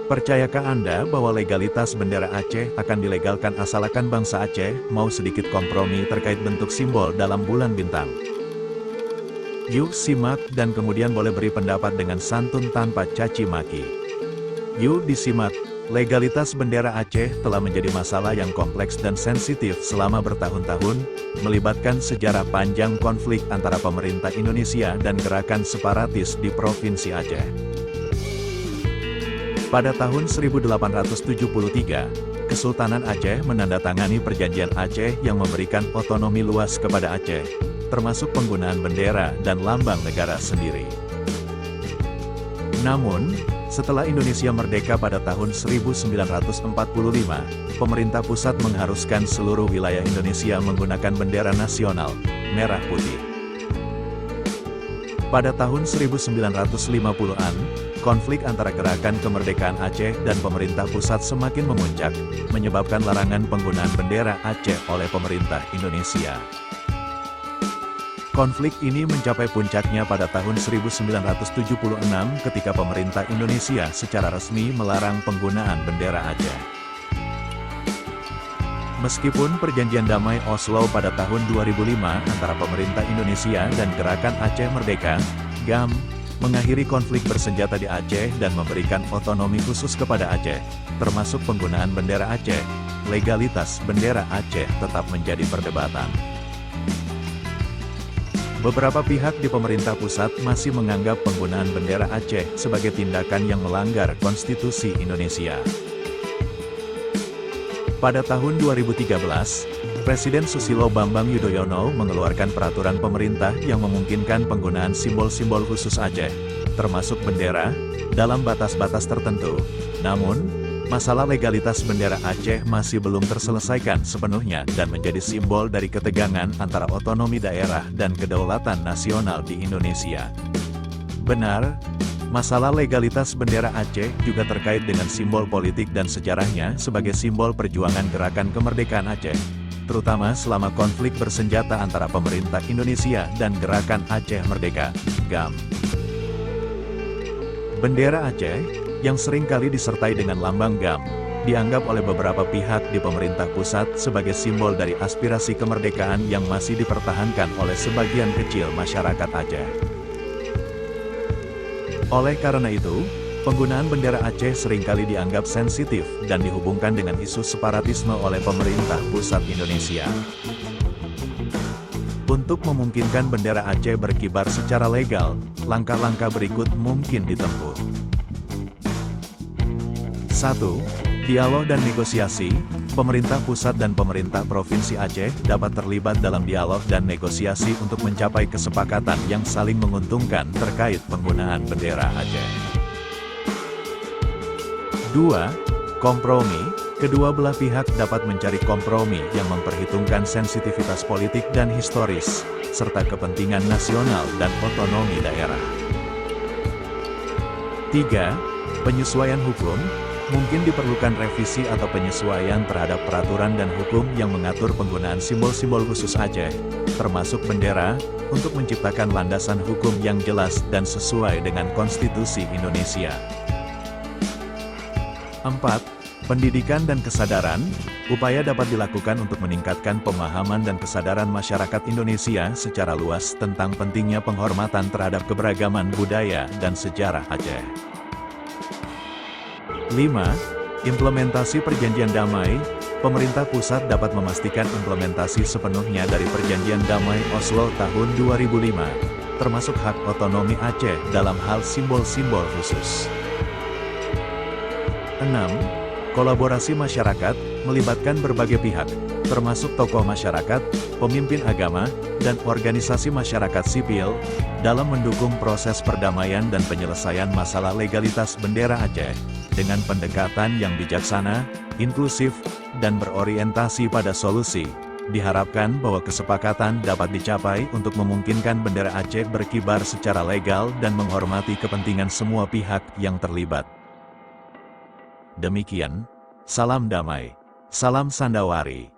Percayakah Anda bahwa legalitas bendera Aceh akan dilegalkan asalkan bangsa Aceh mau sedikit kompromi terkait bentuk simbol dalam bulan bintang? Yuk simak dan kemudian boleh beri pendapat dengan santun tanpa caci maki. Yuk disimak. Legalitas bendera Aceh telah menjadi masalah yang kompleks dan sensitif selama bertahun-tahun, melibatkan sejarah panjang konflik antara pemerintah Indonesia dan gerakan separatis di Provinsi Aceh. Pada tahun 1873, Kesultanan Aceh menandatangani Perjanjian Aceh yang memberikan otonomi luas kepada Aceh, termasuk penggunaan bendera dan lambang negara sendiri. Namun, setelah Indonesia merdeka pada tahun 1945, pemerintah pusat mengharuskan seluruh wilayah Indonesia menggunakan bendera nasional, merah putih. Pada tahun 1950-an, konflik antara gerakan kemerdekaan Aceh dan pemerintah pusat semakin memuncak, menyebabkan larangan penggunaan bendera Aceh oleh pemerintah Indonesia. Konflik ini mencapai puncaknya pada tahun 1976 ketika pemerintah Indonesia secara resmi melarang penggunaan bendera Aceh. Meskipun Perjanjian Damai Oslo pada tahun 2005 antara pemerintah Indonesia dan Gerakan Aceh Merdeka, GAM, mengakhiri konflik bersenjata di Aceh dan memberikan otonomi khusus kepada Aceh, termasuk penggunaan bendera Aceh, legalitas bendera Aceh tetap menjadi perdebatan. Beberapa pihak di pemerintah pusat masih menganggap penggunaan bendera Aceh sebagai tindakan yang melanggar konstitusi Indonesia. Pada tahun 2013, Presiden Susilo Bambang Yudhoyono mengeluarkan peraturan pemerintah yang memungkinkan penggunaan simbol-simbol khusus Aceh, termasuk bendera, dalam batas-batas tertentu. Namun, masalah legalitas bendera Aceh masih belum terselesaikan sepenuhnya dan menjadi simbol dari ketegangan antara otonomi daerah dan kedaulatan nasional di Indonesia. Benar, masalah legalitas bendera Aceh juga terkait dengan simbol politik dan sejarahnya sebagai simbol perjuangan gerakan kemerdekaan Aceh, terutama selama konflik bersenjata antara pemerintah Indonesia dan Gerakan Aceh Merdeka, GAM. Bendera Aceh, yang sering kali disertai dengan lambang GAM, dianggap oleh beberapa pihak di pemerintah pusat sebagai simbol dari aspirasi kemerdekaan yang masih dipertahankan oleh sebagian kecil masyarakat Aceh. Oleh karena itu, penggunaan bendera Aceh seringkali dianggap sensitif dan dihubungkan dengan isu separatisme oleh pemerintah pusat Indonesia. Untuk memungkinkan bendera Aceh berkibar secara legal, langkah-langkah berikut mungkin ditempuh. 1. Dialog dan negosiasi. Pemerintah pusat dan pemerintah Provinsi Aceh dapat terlibat dalam dialog dan negosiasi untuk mencapai kesepakatan yang saling menguntungkan terkait penggunaan bendera Aceh. 2. Kompromi. Kedua belah pihak dapat mencari kompromi yang memperhitungkan sensitivitas politik dan historis, serta kepentingan nasional dan otonomi daerah. 3. Penyesuaian hukum. Mungkin diperlukan revisi atau penyesuaian terhadap peraturan dan hukum yang mengatur penggunaan simbol-simbol khusus Aceh, termasuk bendera, untuk menciptakan landasan hukum yang jelas dan sesuai dengan konstitusi Indonesia. 4. Pendidikan dan kesadaran. Upaya dapat dilakukan untuk meningkatkan pemahaman dan kesadaran masyarakat Indonesia secara luas tentang pentingnya penghormatan terhadap keberagaman budaya dan sejarah Aceh. 5. Implementasi Perjanjian Damai. Pemerintah pusat dapat memastikan implementasi sepenuhnya dari Perjanjian Damai Oslo tahun 2005, termasuk hak otonomi Aceh dalam hal simbol-simbol khusus. 6. Kolaborasi masyarakat, melibatkan berbagai pihak, termasuk tokoh masyarakat, pemimpin agama, dan organisasi masyarakat sipil, dalam mendukung proses perdamaian dan penyelesaian masalah legalitas bendera Aceh, dengan pendekatan yang bijaksana, inklusif, dan berorientasi pada solusi. Diharapkan bahwa kesepakatan dapat dicapai untuk memungkinkan bendera Aceh berkibar secara legal dan menghormati kepentingan semua pihak yang terlibat. Demikian, salam damai, salam Sandawari.